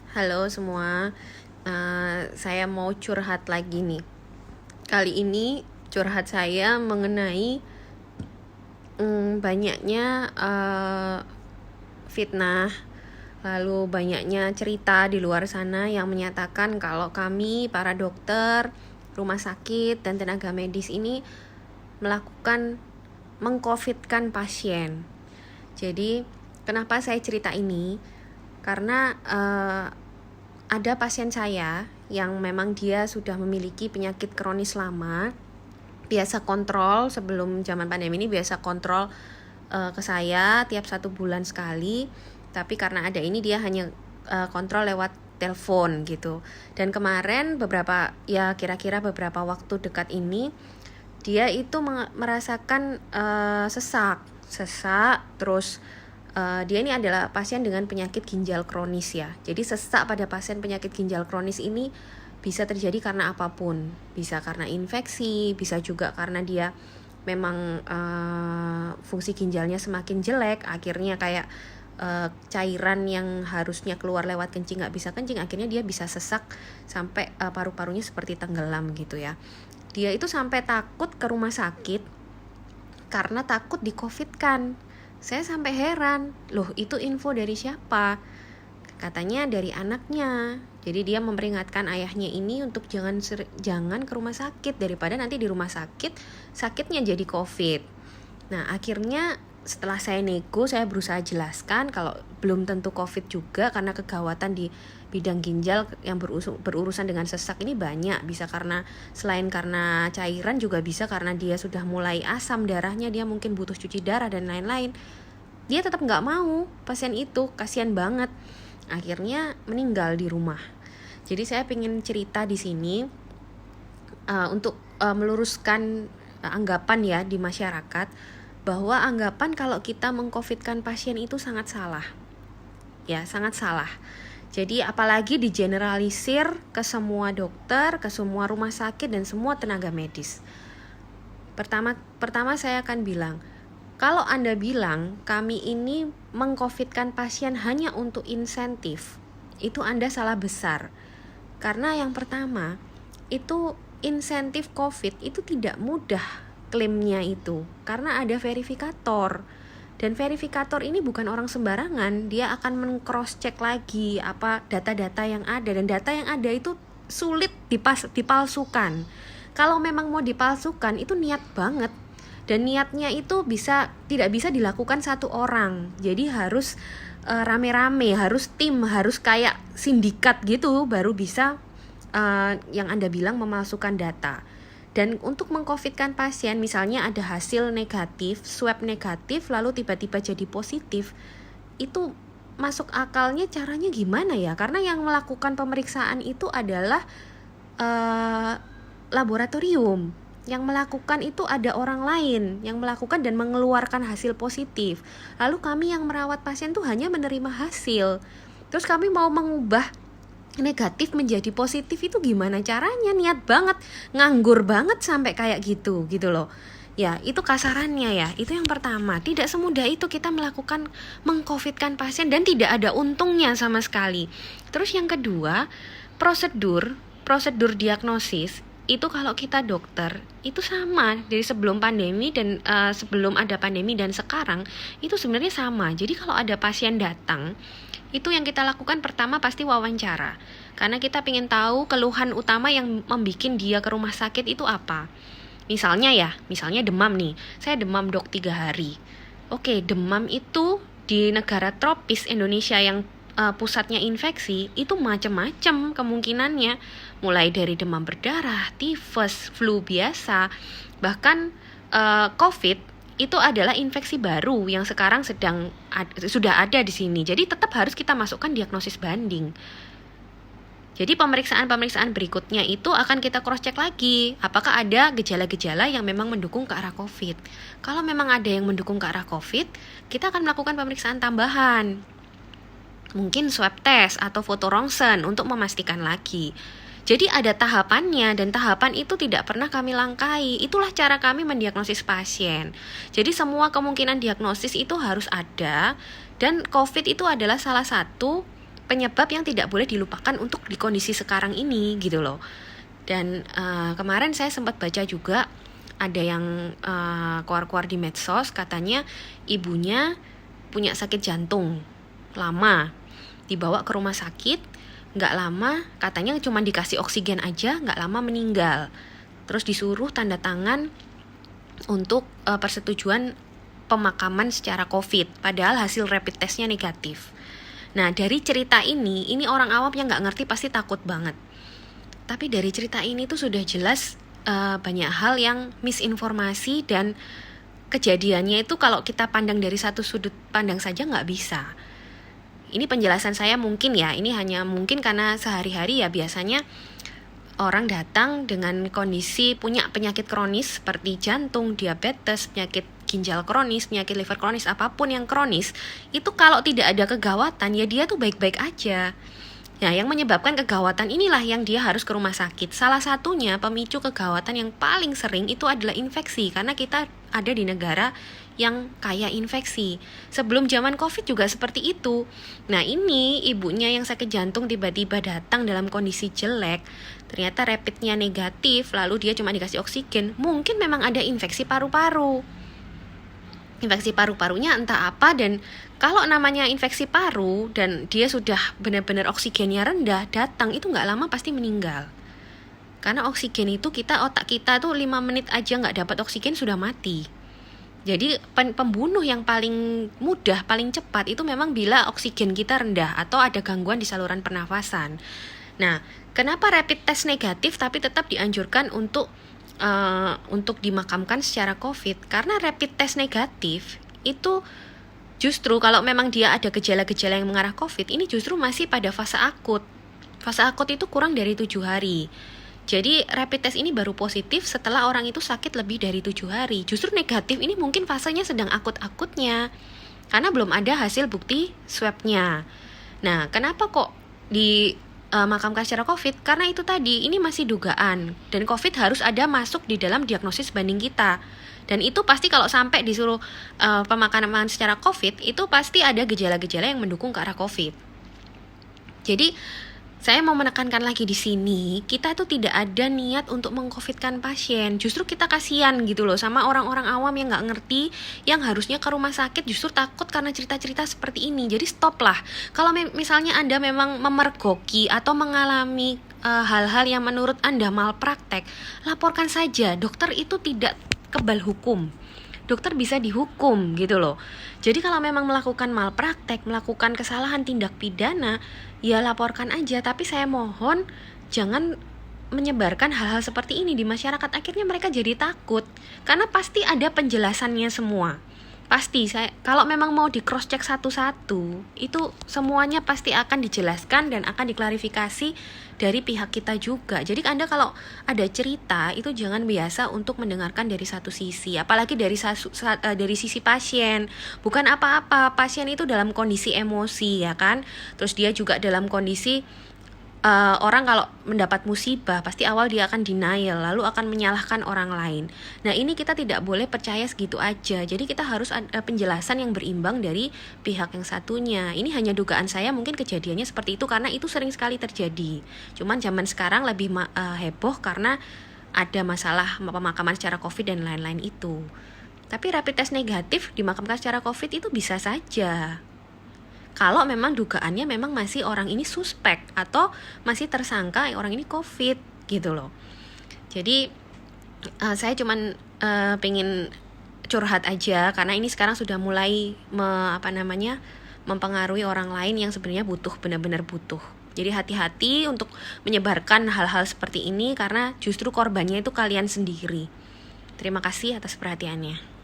Halo semua, saya mau curhat lagi nih. Kali ini curhat saya mengenai banyaknya fitnah, lalu banyaknya cerita di luar sana yang menyatakan kalau kami para dokter, rumah sakit, dan tenaga medis ini mengcovidkan pasien. Jadi kenapa saya cerita ini? Karena ada pasien saya yang memang dia sudah memiliki penyakit kronis lama. Biasa kontrol sebelum zaman pandemi ini, biasa kontrol ke saya tiap 1 bulan sekali. Tapi karena ada ini dia hanya kontrol lewat telepon gitu. Dan kemarin kira-kira beberapa waktu dekat ini dia itu merasakan sesak, terus dia ini adalah pasien dengan penyakit ginjal kronis ya. Jadi sesak pada pasien penyakit ginjal kronis ini bisa terjadi karena apapun. Bisa karena infeksi, bisa juga karena dia memang fungsi ginjalnya semakin jelek, akhirnya kayak cairan yang harusnya keluar lewat kencing nggak bisa kencing, akhirnya dia bisa sesak sampai paru-parunya seperti tenggelam gitu ya. Dia itu sampai takut ke rumah sakit karena takut di-COVID-kan. Saya sampai heran, loh itu info dari siapa? Katanya dari anaknya. Jadi dia memperingatkan ayahnya ini untuk jangan ke rumah sakit, daripada nanti di rumah sakit sakitnya jadi COVID. Nah akhirnya setelah saya nego, saya berusaha jelaskan kalau belum tentu COVID juga, karena kegawatan di bidang ginjal yang berurusan dengan sesak ini banyak. Bisa selain karena cairan, juga bisa karena dia sudah mulai asam darahnya, dia mungkin butuh cuci darah dan lain-lain. Dia tetap nggak mau, pasien itu kasihan banget, akhirnya meninggal di rumah. Jadi saya pengen cerita di sini untuk meluruskan anggapan ya di masyarakat, bahwa anggapan kalau kita mengcovidkan pasien itu sangat salah. Ya, sangat salah. Jadi apalagi digeneralisir ke semua dokter, ke semua rumah sakit, dan semua tenaga medis. Pertama saya akan bilang, kalau Anda bilang kami ini mengcovidkan pasien hanya untuk insentif, itu Anda salah besar. Karena yang pertama, itu insentif COVID itu tidak mudah klaimnya itu, karena ada verifikator. Dan verifikator ini bukan orang sembarangan, dia akan men-cross check lagi apa data-data yang ada, dan data yang ada itu sulit dipalsukan. Kalau memang mau dipalsukan itu niat banget, dan niatnya itu tidak bisa dilakukan satu orang. Jadi harus rame-rame, harus tim, harus kayak sindikat gitu baru bisa yang Anda bilang memalsukan data. Dan untuk mengcovidkan pasien, misalnya ada hasil negatif, swab negatif, lalu tiba-tiba jadi positif, itu masuk akalnya caranya gimana ya? Karena yang melakukan pemeriksaan itu adalah laboratorium. Yang melakukan itu ada orang lain yang melakukan dan mengeluarkan hasil positif. Lalu kami yang merawat pasien tuh hanya menerima hasil. Terus kami mau mengubah negatif menjadi positif, itu gimana caranya? Niat banget, nganggur banget sampai kayak gitu loh. Ya, itu kasarannya ya. Itu yang pertama. Tidak semudah itu kita mengcovidkan pasien, dan tidak ada untungnya sama sekali. Terus yang kedua, prosedur diagnosis itu kalau kita dokter itu sama dari sebelum pandemi dan sebelum ada pandemi dan sekarang itu sebenarnya sama. Jadi kalau ada pasien datang, itu yang kita lakukan pertama pasti wawancara, karena kita ingin tahu keluhan utama yang membuat dia ke rumah sakit itu apa. Misalnya demam nih, saya demam dok 3 hari. Oke, demam itu di negara tropis Indonesia yang pusatnya infeksi itu macam-macam kemungkinannya, mulai dari demam berdarah, tifus, flu biasa, bahkan COVID itu adalah infeksi baru yang sekarang sudah ada di sini. Jadi tetap harus kita masukkan diagnosis banding. Jadi pemeriksaan berikutnya itu akan kita cross check lagi, apakah ada gejala-gejala yang memang mendukung ke arah COVID. Kalau memang ada yang mendukung ke arah COVID, kita akan melakukan pemeriksaan tambahan, mungkin swab test atau foto rongsen untuk memastikan lagi. Jadi ada tahapannya, dan tahapan itu tidak pernah kami langkai. Itulah cara kami mendiagnosis pasien. Jadi semua kemungkinan diagnosis itu harus ada, dan COVID itu adalah salah satu penyebab yang tidak boleh dilupakan untuk di kondisi sekarang ini gitu loh. Dan kemarin saya sempat baca juga ada yang keluar-keluar di medsos, katanya ibunya punya sakit jantung lama, dibawa ke rumah sakit, nggak lama katanya cuma dikasih oksigen aja, nggak lama meninggal. Terus disuruh tanda tangan untuk persetujuan pemakaman secara COVID, padahal hasil rapid testnya negatif. Nah, dari cerita ini orang awam yang nggak ngerti pasti takut banget. Tapi dari cerita ini tuh sudah jelas banyak hal yang misinformasi, dan kejadiannya itu kalau kita pandang dari satu sudut pandang saja nggak bisa. Ini penjelasan saya mungkin ya, ini hanya mungkin karena sehari-hari ya biasanya orang datang dengan kondisi punya penyakit kronis seperti jantung, diabetes, penyakit ginjal kronis, penyakit liver kronis, apapun yang kronis, itu kalau tidak ada kegawatan ya dia tuh baik-baik aja. Nah, yang menyebabkan kegawatan inilah yang dia harus ke rumah sakit. Salah satunya pemicu kegawatan yang paling sering itu adalah infeksi, karena kita ada di negara yang kaya infeksi. Sebelum zaman COVID juga seperti itu. Nah, ini ibunya yang sakit jantung tiba-tiba datang dalam kondisi jelek, ternyata rapidnya negatif, lalu dia cuma dikasih oksigen. Mungkin memang ada infeksi paru-paru. Infeksi paru-parunya entah apa, dan kalau namanya infeksi paru dan dia sudah benar-benar oksigennya rendah, datang itu nggak lama pasti meninggal. Karena oksigen itu otak kita tuh 5 menit aja nggak dapat oksigen sudah mati. Jadi pembunuh yang paling mudah, paling cepat itu memang bila oksigen kita rendah atau ada gangguan di saluran pernafasan. Nah, kenapa rapid test negatif tapi tetap dianjurkan untuk dimakamkan secara COVID? Karena rapid test negatif itu justru kalau memang dia ada gejala-gejala yang mengarah COVID, ini justru masih pada fase akut. Fase akut itu kurang dari 7 hari. Jadi rapid test ini baru positif setelah orang itu sakit lebih dari 7 hari. Justru negatif ini mungkin fasenya sedang akut-akutnya, karena belum ada hasil bukti swabnya. Nah, kenapa kok dimakamkan secara COVID? Karena itu tadi, ini masih dugaan, dan COVID harus ada masuk di dalam diagnosis banding kita. Dan itu pasti kalau sampai disuruh pemakaman secara COVID, itu pasti ada gejala-gejala yang mendukung ke arah COVID. Jadi saya mau menekankan lagi di sini, kita tuh tidak ada niat untuk mengcovidkan pasien. Justru kita kasihan gitu loh sama orang-orang awam yang nggak ngerti, yang harusnya ke rumah sakit justru takut karena cerita-cerita seperti ini. Jadi stop lah. Kalau misalnya Anda memang memergoki atau mengalami hal-hal yang menurut Anda malpraktek, laporkan saja. Dokter itu tidak kebal hukum. Dokter bisa dihukum gitu loh. Jadi kalau memang melakukan malpraktek, melakukan kesalahan tindak pidana, ya laporkan aja. Tapi saya mohon jangan menyebarkan hal-hal seperti ini di masyarakat. Akhirnya mereka jadi takut, karena pasti ada penjelasannya semua. Pasti kalau memang mau di cross check satu-satu, itu semuanya pasti akan dijelaskan dan akan diklarifikasi dari pihak kita juga. Jadi Anda kalau ada cerita itu jangan biasa untuk mendengarkan dari satu sisi, apalagi dari sisi pasien. Bukan apa-apa, pasien itu dalam kondisi emosi ya kan. Terus dia juga dalam kondisi orang kalau mendapat musibah pasti awal dia akan denial, lalu akan menyalahkan orang lain. Nah, ini kita tidak boleh percaya segitu aja. Jadi kita harus ada penjelasan yang berimbang dari pihak yang satunya. Ini hanya dugaan saya, mungkin kejadiannya seperti itu karena itu sering sekali terjadi. Cuman zaman sekarang lebih heboh karena ada masalah pemakaman secara COVID dan lain-lain itu. Tapi rapid test negatif dimakamkan secara COVID itu bisa saja. Kalau memang dugaannya memang masih orang ini suspek atau masih tersangka orang ini COVID gitu loh. Jadi saya cuman pengen curhat aja karena ini sekarang sudah mulai mempengaruhi orang lain yang sebenarnya benar-benar butuh. Jadi hati-hati untuk menyebarkan hal-hal seperti ini karena justru korbannya itu kalian sendiri. Terima kasih atas perhatiannya.